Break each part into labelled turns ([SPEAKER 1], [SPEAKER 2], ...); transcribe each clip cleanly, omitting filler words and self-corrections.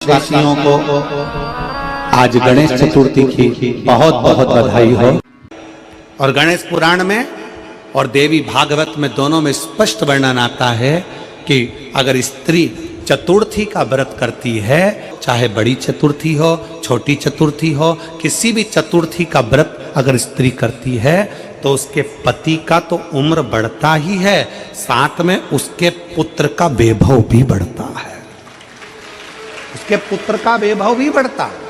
[SPEAKER 1] वासियों को आज गणेश चतुर्थी की बहुत बहुत बधाई हो। और गणेश पुराण में और देवी भागवत में दोनों में स्पष्ट वर्णन आता है कि अगर स्त्री चतुर्थी का व्रत करती है, चाहे बड़ी चतुर्थी हो छोटी चतुर्थी हो, किसी भी चतुर्थी का व्रत अगर स्त्री करती है तो उसके पति का तो उम्र बढ़ता ही है, साथ में उसके पुत्र का वैभव भी बढ़ता है, उसके पुत्र का वैभव भी बढ़ता है,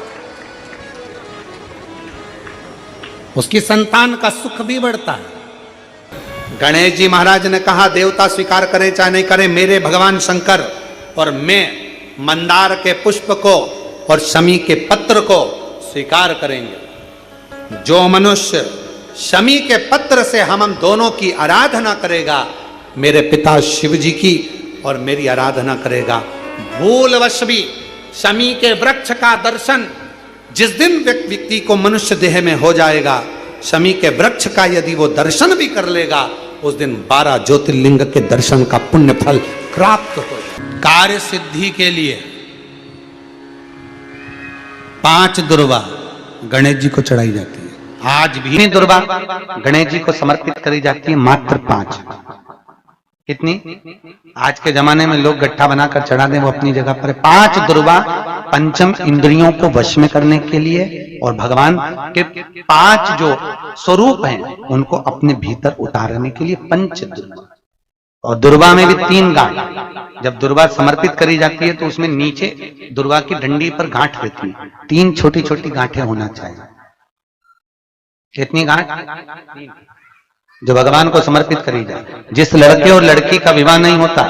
[SPEAKER 1] उसकी संतान का सुख भी बढ़ता है। गणेश जी महाराज ने कहा देवता स्वीकार करें चाहे नहीं करें, मेरे भगवान शंकर और मैं मंदार के पुष्प को और शमी के पत्र को स्वीकार करेंगे। जो मनुष्य शमी के पत्र से हम दोनों की आराधना करेगा, मेरे पिता शिव जी की और मेरी आराधना करेगा, भूलवश भी शमी के वृक्ष का दर्शन जिस दिन व्यक्ति को मनुष्य देह में हो जाएगा, शमी के वृक्ष का यदि वो दर्शन भी कर लेगा, उस दिन 12 ज्योतिर्लिंग के दर्शन का पुण्य फल प्राप्त हो जाए। कार्य सिद्धि के लिए 5 दुर्वा गणेश जी को चढ़ाई जाती है। आज भी दुर्वा गणेश जी को समर्पित करी जाती है, मात्र 5। कितनी? आज के जमाने में लोग गट्ठा बनाकर चढ़ा दें, वो अपनी जगह पर 5 दुर्वा पंचम इंद्रियों को वश में करने के लिए और भगवान के 5 जो स्वरूप हैं उनको अपने भीतर उतारने के लिए 5 दुर्वा। और दुर्वा में भी 3 गांठ। जब दुर्वा समर्पित करी जाती है तो उसमें नीचे दुर्वा की डंडी पर गांठ रहती है, 3 छोटी छोटी गांठें होना चाहिए। कितनी गांठ? जो भगवान को समर्पित करी जाए। जिस लड़के और लड़की का विवाह नहीं होता,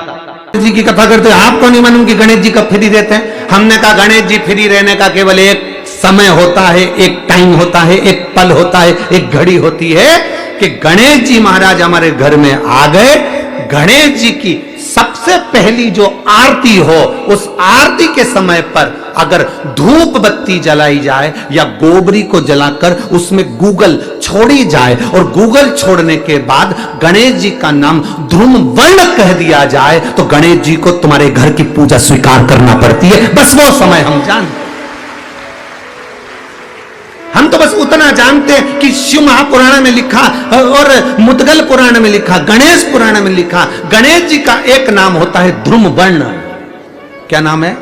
[SPEAKER 1] जी की कथा करते आपको नहीं मालूम कि गणेश जी कब फ्री रहते हैं। हमने कहा गणेश जी फ्री रहने का केवल एक समय होता है, एक टाइम होता है, एक पल होता है, एक घड़ी होती है कि गणेश जी महाराज हमारे घर में आ गए। गणेश जी की सबसे पहली जो आरती हो, उस आरती के समय पर अगर धूप बत्ती जलाई जाए या गोबरी को जलाकर उसमें गूगल छोड़ी जाए और गूगल छोड़ने के बाद गणेश जी का नाम ध्रुम वर्ण कह दिया जाए तो गणेश जी को तुम्हारे घर की पूजा स्वीकार करना पड़ती है। बस वो समय हम जानते, हम तो बस उतना जानते हैं कि शिव महापुराण में लिखा और मुद्गल पुराण में लिखा, गणेश पुराण में लिखा, गणेश जी का एक नाम होता है ध्रुम वर्ण। क्या नाम है?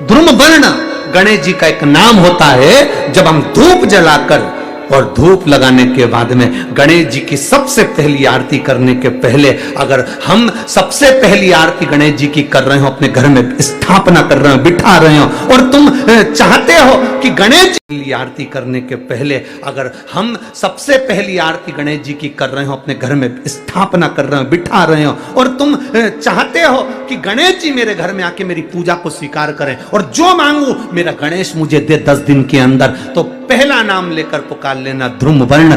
[SPEAKER 1] ध्रुम वर्ण गणेश जी का एक नाम होता है। जब हम धूप जलाकर और धूप लगाने के बाद में गणेश जी की सबसे पहली आरती करने के पहले अगर हम सबसे पहली आरती गणेश जी की कर रहे हो, अपने घर में स्थापना कर रहे हो, बिठा रहे हो, और तुम चाहते हो कि गणेश जी की आरती करने के पहले अगर हम सबसे पहली आरती गणेश जी की कर रहे हो, अपने घर में स्थापना कर रहे हो, बिठा रहे हो, और तुम चाहते हो कि गणेश जी मेरे घर में आके मेरी पूजा को स्वीकार करें और जो मांगू मेरा गणेश मुझे दे 10 दिन के अंदर, तो पहला नाम लेकर पुकार लेना ध्रुम वर्ण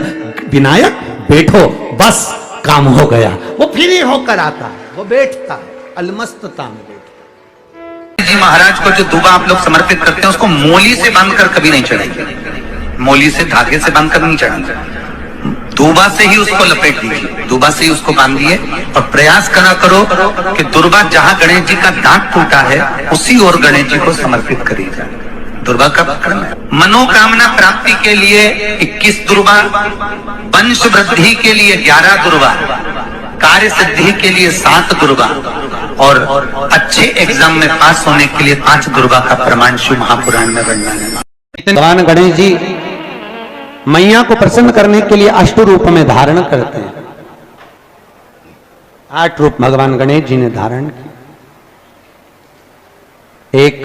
[SPEAKER 1] विनायक, बैठो, बस काम हो गया। वो फ्री होकर आता है, वो बैठता है, अलमस्तता में बैठता है।
[SPEAKER 2] जी महाराज को जो दूबा आप लोग समर्पित करते हैं उसको मोली से बांधकर कभी नहीं चढ़ाएंगे, मोली से धागे से बांधकर नहीं चढ़ाएंगे, दूबा से ही उसको लपेट दीजिए, दूबा से ही उसको बांध दिए और प्रयास करा करो कि दुर्वा जहां गणेश जी का दांत टूटा है उसी ओर गणेश जी को समर्पित करी जाए। दुर्वा का क्रम है। मनोकामना प्राप्ति के लिए 21 दुर्वा, वंश वृद्धि के लिए 11 दुर्वा, कार्य सिद्धि के लिए 7 दुर्वा और अच्छे एग्जाम में पास होने के लिए 5 दुर्वा का प्रमाण शिव महापुराण में वर्णन है।
[SPEAKER 1] भगवान गणेश जी मैया को प्रसन्न करने के लिए 8 रूप में धारण करते हैं। 8 रूप भगवान गणेश जी ने धारण किए। एक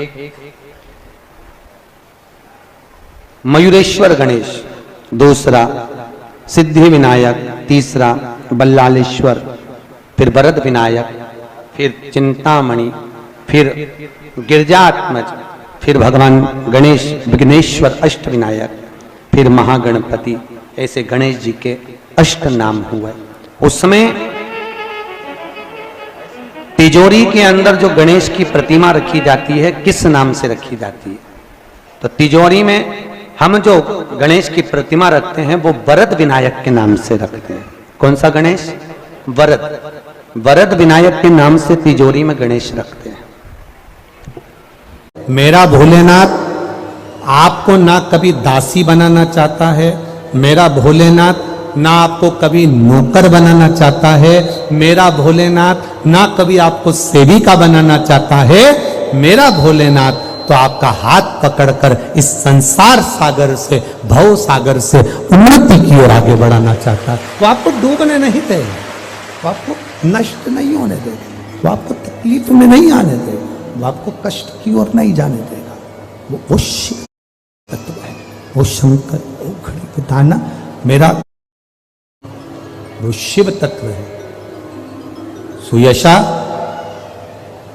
[SPEAKER 1] मयूरेश्वर गणेश, दूसरा सिद्धि विनायक, तीसरा बल्लालेश्वर, फिर वरद विनायक, फिर चिंतामणि, फिर गिरजात्मज, फिर भगवान गणेश विघ्नेश्वर अष्ट विनायक, फिर महागणपति। ऐसे गणेश जी के 8 नाम हुए। उस समय तिजोरी के अंदर जो गणेश की प्रतिमा रखी जाती है किस नाम से रखी जाती है? तो तिजोरी में हम जो गणेश की प्रतिमा रखते हैं वो वरद विनायक के नाम से रखते हैं। कौन सा गणेश? वरद विनायक के नाम से तिजोरी में गणेश रखते हैं। मेरा भोलेनाथ आपको ना कभी दासी बनाना चाहता है, मेरा भोलेनाथ ना आपको कभी नौकर बनाना चाहता है, मेरा भोलेनाथ ना कभी आपको सेविका बनाना चाहता है। मेरा भोलेनाथ तो आपका हाथ पकड़कर इस संसार सागर से, भव सागर से उन्नति की ओर आगे बढ़ाना चाहता है। वो आपको डूबने नहीं देगा, वो आपको नष्ट नहीं होने देगा, वो आपको तकलीफ में नहीं आने देगा, वो आपको कष्ट की ओर नहीं जाने देगा। वो शिव तत्व है, वो शंकर, वो घड़ी बताना मेरा वो शिव तत्व है। सुयशा,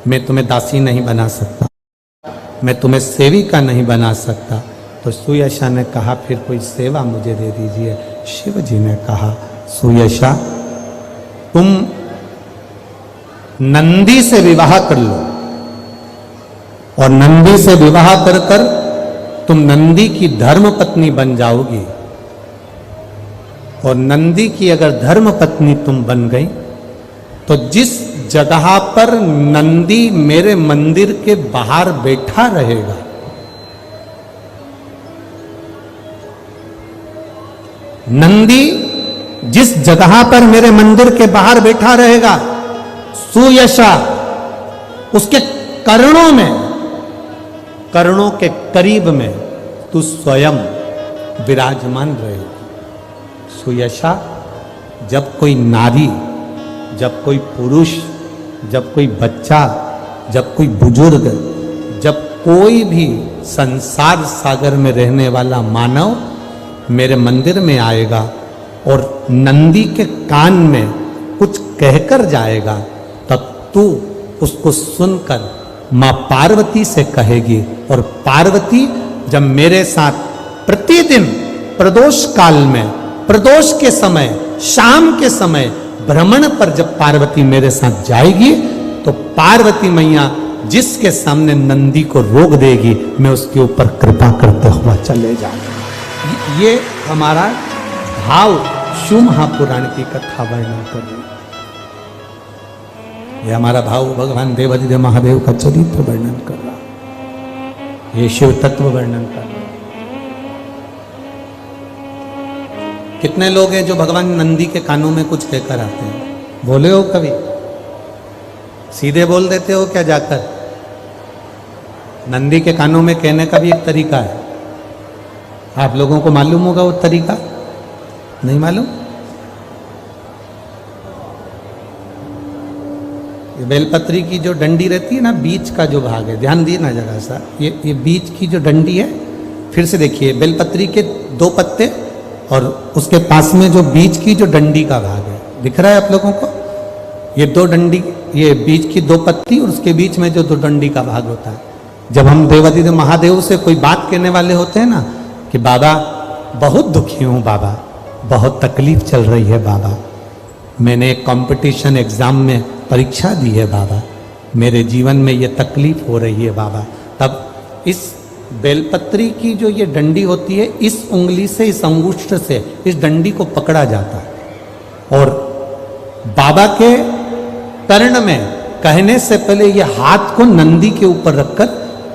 [SPEAKER 1] मैं तुम्हें दासी नहीं बना सकता, मैं तुम्हें सेविका नहीं बना सकता। तो सुयशा ने कहा फिर कोई सेवा मुझे दे दीजिए। शिव जी ने कहा सुयशा, तुम नंदी से विवाह कर लो और नंदी से विवाह कर कर तुम नंदी की धर्म पत्नी बन जाओगी। और नंदी की अगर धर्म पत्नी तुम बन गई तो जिस जगह पर नंदी मेरे मंदिर के बाहर बैठा रहेगा, नंदी जिस जगह पर मेरे मंदिर के बाहर बैठा रहेगा, सुयशा उसके कर्णों में, कर्णों के करीब में तू स्वयं विराजमान रहेगी। सुयशा, जब कोई नारी, जब कोई पुरुष, जब कोई बच्चा, जब कोई बुजुर्ग, जब कोई भी संसार सागर में रहने वाला मानव मेरे मंदिर में आएगा और नंदी के कान में कुछ कहकर जाएगा, तब तू उसको सुनकर मां पार्वती से कहेगी। और पार्वती जब मेरे साथ प्रतिदिन प्रदोष काल में, प्रदोष के समय, शाम के समय भ्रमण पर जब पार्वती मेरे साथ जाएगी तो पार्वती मैया जिसके सामने नंदी को रोक देगी, मैं उसके ऊपर कृपा करते हुआ चले जाऊंगा। ये हमारा भाव शिव महापुराण की कथा वर्णन कर रही है। ये हमारा भाव भगवान देवाधिदेव महादेव का चरित्र वर्णन कर रहा है, ये शिव तत्व वर्णन कर रहा है। कितने लोग हैं जो भगवान नंदी के कानों में कुछ कहकर आते हैं? बोले हो कभी? सीधे बोल देते हो क्या जाकर? नंदी के कानों में कहने का भी एक तरीका है। आप लोगों को मालूम होगा वो तरीका? नहीं मालूम? ये बेलपत्री की जो डंडी रहती है ना, बीच का जो भाग है, ध्यान दिए ना जगह सा, ये बीच की जो डंडी है, फिर से देखिए, बेलपत्री के 2 पत्ते और उसके पास में जो बीच की जो डंडी का भाग है, दिख रहा है आप लोगों को? ये 2 डंडी, ये बीच की 2 पत्ती और उसके बीच में जो 2 डंडी का भाग होता है। जब हम देवाधिदेव महादेव से कोई बात कहने वाले होते हैं ना कि बाबा बहुत दुखी हूँ, बाबा बहुत तकलीफ चल रही है, बाबा मैंने एक कंपटीशन एग्जाम में परीक्षा दी है, बाबा मेरे जीवन में ये तकलीफ हो रही है बाबा, तब इस बेलपत्री की जो ये डंडी होती है, इस उंगली से, इस अंगुष्ठ से इस डंडी को पकड़ा जाता है और बाबा के कर्ण में कहने से पहले ये हाथ को नंदी के ऊपर रखकर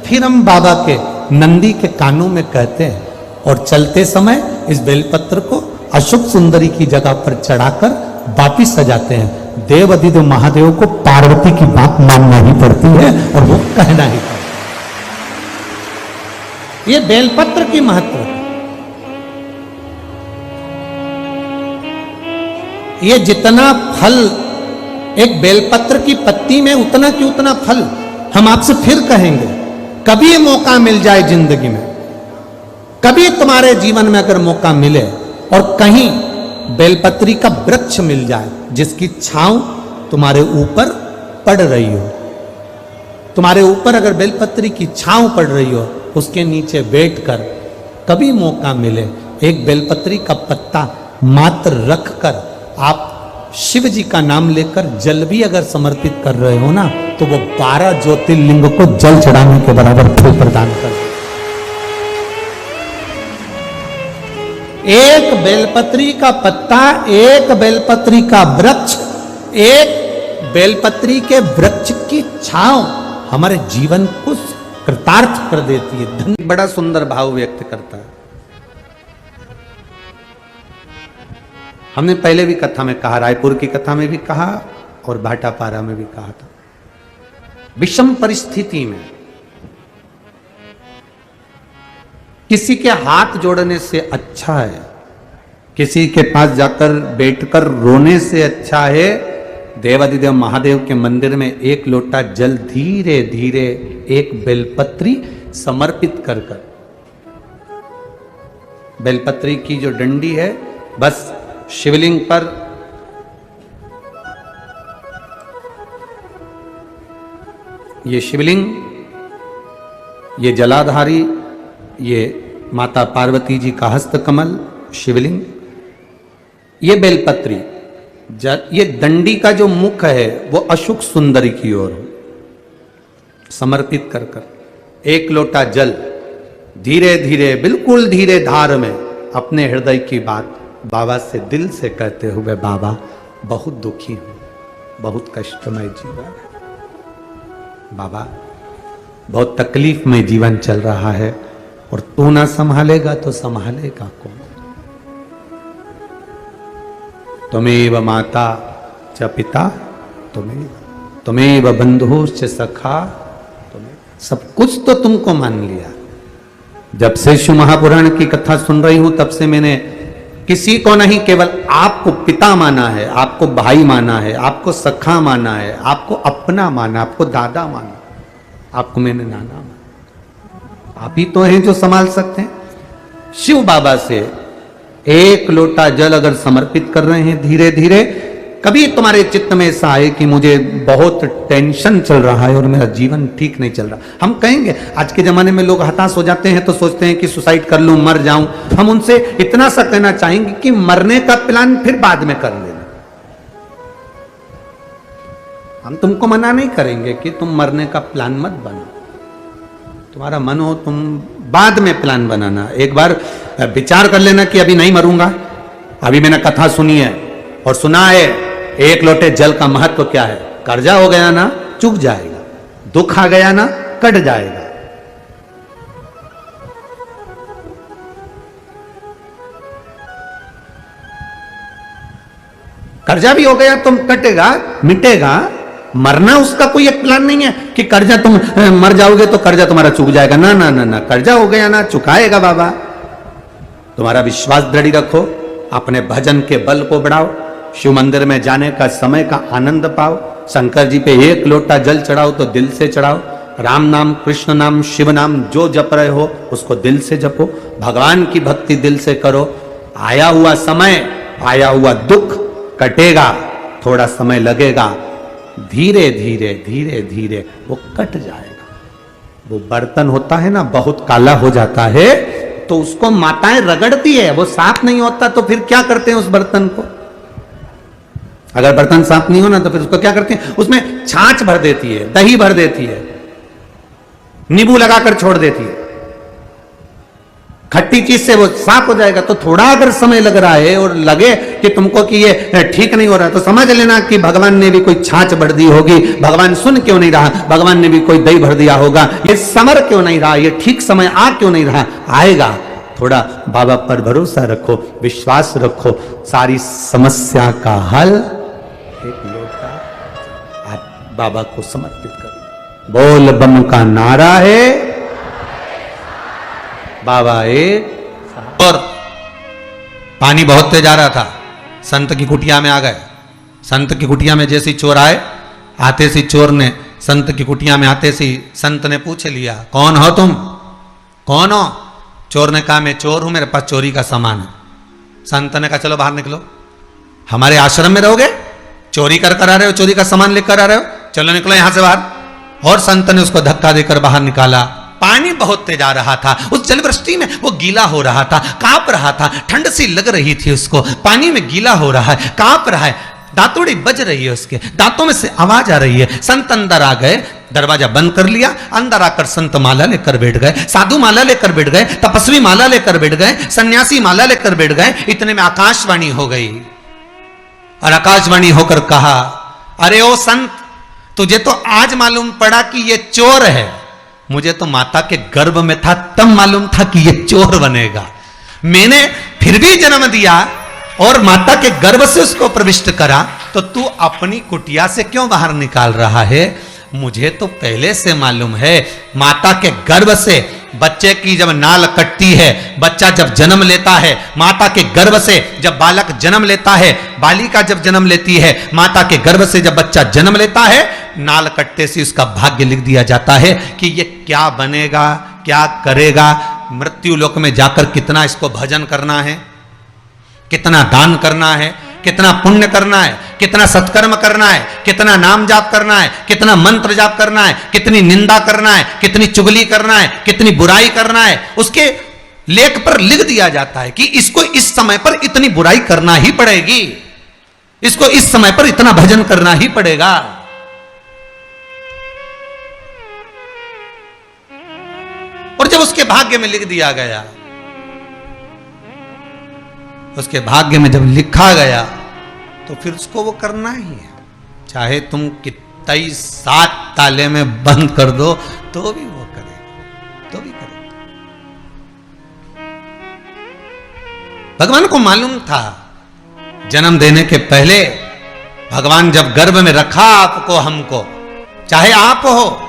[SPEAKER 1] फिर हम बाबा के नंदी के कानों में कहते हैं और चलते समय इस बेलपत्र को अशोक सुंदरी की जगह पर चढ़ाकर वापिस सजाते हैं। देवाधिदेव महादेव को पार्वती की बात मानना ही पड़ती है और वो कहना ही पड़ता है। ये बेलपत्र की महत्व है। ये जितना फल एक बेलपत्र की पत्ती में, उतना की उतना फल हम आपसे फिर कहेंगे। कभी मौका मिल जाए जिंदगी में, कभी तुम्हारे जीवन में अगर मौका मिले और कहीं बेलपत्री का वृक्ष मिल जाए जिसकी छांव तुम्हारे ऊपर पड़ रही हो, तुम्हारे ऊपर अगर बेलपत्री की छांव पड़ रही हो, उसके नीचे बैठकर कभी मौका मिले, एक बेलपत्री का पत्ता मात्र रखकर आप शिव जी का नाम लेकर जल भी अगर समर्पित कर रहे हो ना, तो वो 12 ज्योतिर्लिंग को जल चढ़ाने के बराबर फल प्रदान कर। एक बेलपत्री का पत्ता, एक बेलपत्री का वृक्ष, एक बेलपत्री के वृक्ष की छांव हमारे जीवन को कृतार्थ कर देती है। धन बड़ा सुंदर भाव व्यक्त करता है। हमने पहले भी कथा में कहा, रायपुर की कथा में भी कहा और भाटापारा में भी कहा था, विषम परिस्थिति में किसी के हाथ जोड़ने से अच्छा है, किसी के पास जाकर बैठकर रोने से अच्छा है, देवादिदेव महादेव के मंदिर में एक लोटा जल धीरे धीरे एक बेलपत्री समर्पित कर कर, बेलपत्री की जो डंडी है बस शिवलिंग पर ये शिवलिंग, ये जलाधारी, ये माता पार्वती जी का हस्तकमल शिवलिंग, ये बेलपत्री, ये दंडी का जो मुख है वो अशुक सुंदरी की ओर समर्पित कर कर एक लोटा जल धीरे धीरे बिल्कुल धीरे धार में अपने हृदय की बात बाबा से दिल से कहते हुए, बाबा बहुत दुखी हूं, बहुत कष्टमय जीवन है, बाबा बहुत तकलीफ में जीवन चल रहा है और तू ना संभालेगा तो संभालेगा कौन? तुमेव माता च पिता तुमेव बंधुश्च सखा, सब कुछ तो तुमको मान लिया। जब से शिव महापुराण की कथा सुन रही हूं तब से मैंने किसी को नहीं, केवल आपको पिता माना है, आपको भाई माना है, आपको सखा माना है, आपको अपना माना, आपको दादा माना, आपको मैंने नाना माना। आप ही तो हैं जो संभाल सकते हैं। शिव बाबा से एक लोटा जल अगर समर्पित कर रहे हैं धीरे धीरे, कभी तुम्हारे चित्त में ऐसा आए कि मुझे बहुत टेंशन चल रहा है और मेरा जीवन ठीक नहीं चल रहा, हम कहेंगे, आज के जमाने में लोग हताश हो जाते हैं तो सोचते हैं कि सुसाइड कर लूं, मर जाऊं। हम उनसे इतना सा कहना चाहेंगे कि मरने का प्लान फिर बाद में कर लेना। हम तुमको मना नहीं करेंगे कि तुम मरने का प्लान मत बनाओ, तुम्हारा मन हो तुम बाद में प्लान बनाना। एक बार विचार कर लेना कि अभी नहीं मरूंगा, अभी मैंने कथा सुनी है और सुना है एक लोटे जल का महत्व क्या है। कर्जा हो गया ना चुक जाएगा, दुख आ गया ना कट जाएगा। कर्जा भी हो गया तो कटेगा, मिटेगा। मरना उसका कोई एक प्लान नहीं है कि कर्जा तुम मर जाओगे तो कर्जा तुम्हारा चुक जाएगा। ना ना ना ना, कर्जा हो गया ना चुकाएगा बाबा। तुम्हारा विश्वास दृढ़ रखो, अपने भजन के बल को बढ़ाओ, शिव मंदिर में जाने का समय का आनंद पाओ, शंकर जी पे एक लोटा जल चढ़ाओ तो दिल से चढ़ाओ, राम नाम कृष्ण नाम शिव नाम जो जप रहे हो उसको दिल से जपो, भगवान की भक्ति दिल से करो। आया हुआ समय, आया हुआ दुख कटेगा, थोड़ा समय लगेगा, धीरे धीरे धीरे धीरे वो कट जाएगा। वो बर्तन होता है ना बहुत काला हो जाता है तो उसको माताएं रगड़ती है, वो साफ नहीं होता तो फिर क्या करते हैं उस बर्तन को? अगर बर्तन साफ नहीं हो ना तो फिर उसको क्या करते हैं? उसमें छाछ भर देती है, दही भर देती है, नींबू लगाकर छोड़ देती है, खट्टी चीज से वो साफ हो जाएगा। तो थोड़ा अगर समय लग रहा है और लगे कि तुमको कि ये ठीक नहीं हो रहा तो समझ लेना कि भगवान ने भी कोई छाछ भर दी होगी। भगवान सुन क्यों नहीं रहा? भगवान ने भी कोई दही भर दिया होगा। ये समर क्यों नहीं रहा? ये ठीक समय आ क्यों नहीं रहा? आएगा। थोड़ा बाबा पर भरोसा रखो, विश्वास रखो, सारी समस्या का हल एक लोटा आप बाबा को समर्पित करो। बोल बम का नारा है, बाबा एक। और पानी बहुत तेज आ रहा था, संत की कुटिया में आ गए। संत की कुटिया में जैसे चोर आए, आते से चोर ने संत की कुटिया में आते से संत ने पूछ लिया, कौन हो तुम? कौन हो? चोर ने कहा, मैं चोर हूं, मेरे पास चोरी का सामान है। संत ने कहा, चलो बाहर निकलो, हमारे आश्रम में रहोगे? चोरी कर आ रहे हो, चोरी का सामान लेकर आ रहे हो, चलो निकलो यहां से बाहर। और संत ने उसको धक्का देकर बाहर निकाला। पानी बहुत तेज आ रहा था, उस जलवृष्टि में वो गीला हो रहा था, कांप रहा था, ठंड सी लग रही थी उसको। पानी में गीला हो रहा है, कांप रहा है, दांतोड़ी बज रही है, उसके दांतों में से आवाज आ रही है। संत अंदर आ गए, दरवाजा बंद कर लिया। अंदर आकर संत माला लेकर बैठ गए, साधु माला लेकर बैठ गए, तपस्वी माला लेकर बैठ गए, सन्यासी माला लेकर बैठ गए। इतने में आकाशवाणी हो गई और आकाशवाणी होकर कहा, अरे ओ संत, तुझे तो आज मालूम पड़ा कि ये चोर है, मुझे तो माता के गर्भ में था तब मालूम था कि ये चोर बनेगा। मैंने फिर भी जन्म दिया और माता के गर्भ से उसको प्रविष्ट करा, तो तू अपनी कुटिया से क्यों बाहर निकाल रहा है? मुझे तो पहले से मालूम है, माता के गर्भ से बच्चे की जब नाल कटती है, बच्चा जब जन्म लेता है, माता के गर्भ से जब बालक जन्म लेता है, बालिका जब जन्म लेती है, माता के गर्भ से जब बच्चा जन्म लेता है, नाल कटते से उसका भाग्य लिख दिया जाता है कि ये क्या बनेगा, क्या करेगा, मृत्यु लोक में जाकर कितना इसको भजन करना है, कितना दान करना है, कितना पुण्य करना है, कितना सत्कर्म करना है, कितना नाम जाप करना है, कितना मंत्र जाप करना है, कितनी निंदा करना है, कितनी चुगली करना है, कितनी बुराई करना है, उसके लेख पर लिख दिया जाता है कि इसको इस समय पर इतनी बुराई करना ही पड़ेगी, इसको इस समय पर इतना भजन करना ही पड़ेगा। और जब उसके भाग्य में लिख दिया गया, उसके भाग्य में जब लिखा गया, तो फिर उसको वो करना ही है, चाहे तुम कितने 7 ताले में बंद कर दो तो भी वो करेगा, तो भी करेगा। भगवान को मालूम था, जन्म देने के पहले भगवान जब गर्भ में रखा आपको, हमको, चाहे आप हो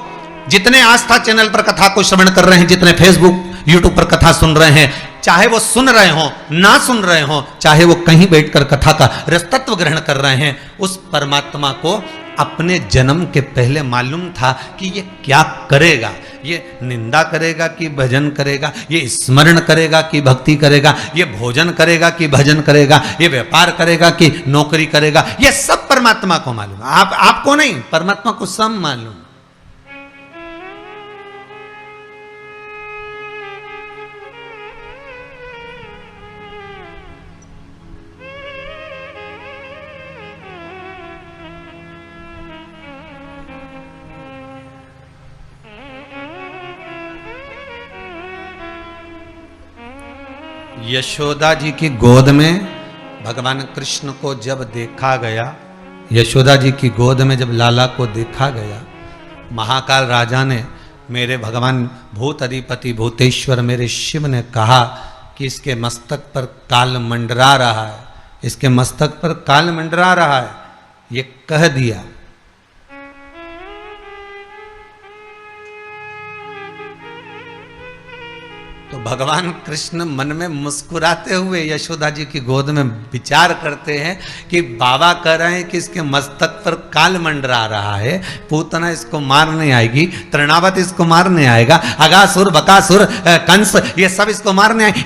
[SPEAKER 1] जितने आस्था चैनल पर कथा को श्रवण कर रहे हैं, जितने फेसबुक यूट्यूब पर कथा सुन रहे हैं, चाहे वो सुन रहे हो ना सुन रहे हो, चाहे वो कहीं बैठकर कथा का रसतत्व ग्रहण कर रहे हैं, उस परमात्मा को अपने जन्म के पहले मालूम था कि ये क्या करेगा, ये निंदा करेगा कि भजन करेगा, ये स्मरण करेगा कि भक्ति करेगा, ये भोजन करेगा कि भजन करेगा, ये व्यापार करेगा कि नौकरी करेगा, ये सब परमात्मा को मालूम। आपको नहीं, परमात्मा को सब मालूम। यशोदा जी की गोद में भगवान कृष्ण को जब देखा गया, यशोदा जी की गोद में जब लाला को देखा गया, महाकाल राजा ने, मेरे भगवान भूत अधिपति भूतेश्वर मेरे शिव ने कहा कि इसके मस्तक पर काल मंडरा रहा है, इसके मस्तक पर काल मंडरा रहा है, ये कह दिया। तो भगवान कृष्ण मन में मुस्कुराते हुए यशोदा जी की गोद में विचार करते हैं कि बाबा कह रहे हैं कि इसके मस्तक पर काल मंडरा रहा है, पूतना इसको मारने आएगी, तृणावत इसको मारने आएगा, अगासुर बकासुर कंस ये सब इसको मारने आए,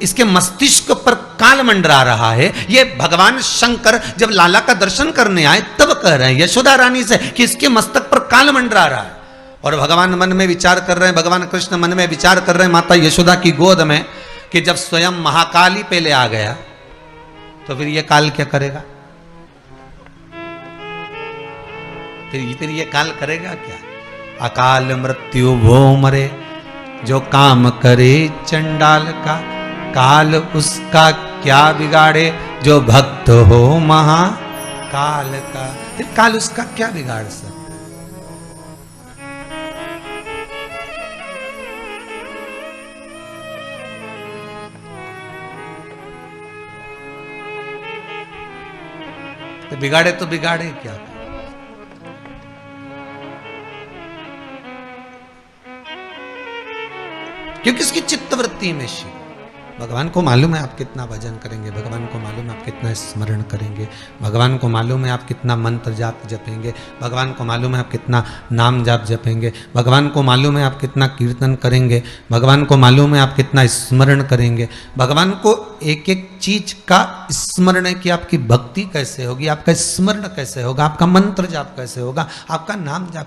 [SPEAKER 1] इसके मस्तिष्क पर काल मंडरा रहा है। ये भगवान शंकर जब लाला का दर्शन करने आए तब कह रहे हैं यशोदा रानी से कि इसके मस्तक पर काल मंडरा रहा है। और भगवान मन में विचार कर रहे हैं, भगवान कृष्ण मन में विचार कर रहे हैं माता यशोदा की गोद में कि जब स्वयं महाकाल ही पहले आ गया तो फिर ये काल क्या करेगा, फिर ये काल करेगा क्या? अकाल मृत्यु भो मरे जो काम करे चंडाल का, काल उसका क्या बिगाड़े जो भक्त हो महाकाल का। फिर काल उसका क्या बिगाड़ सकता? तो बिगाड़े तो बिगाड़े क्या? क्योंकि इसकी चित्तवृत्ति में शिव। भगवान को मालूम है आप कितना भजन करेंगे, भगवान को मालूम है आप कितना स्मरण करेंगे, भगवान को मालूम है आप कितना मंत्र जाप जपेंगे, भगवान को मालूम है आप कितना नाम जाप जपेंगे, भगवान को मालूम है आप कितना कीर्तन करेंगे, भगवान को मालूम है आप कितना स्मरण करेंगे। भगवान को एक एक चीज का स्मरण है कि आपकी भक्ति कैसे होगी, आपका स्मरण कैसे होगा, आपका मंत्र जाप कैसे होगा, आपका नाम जाप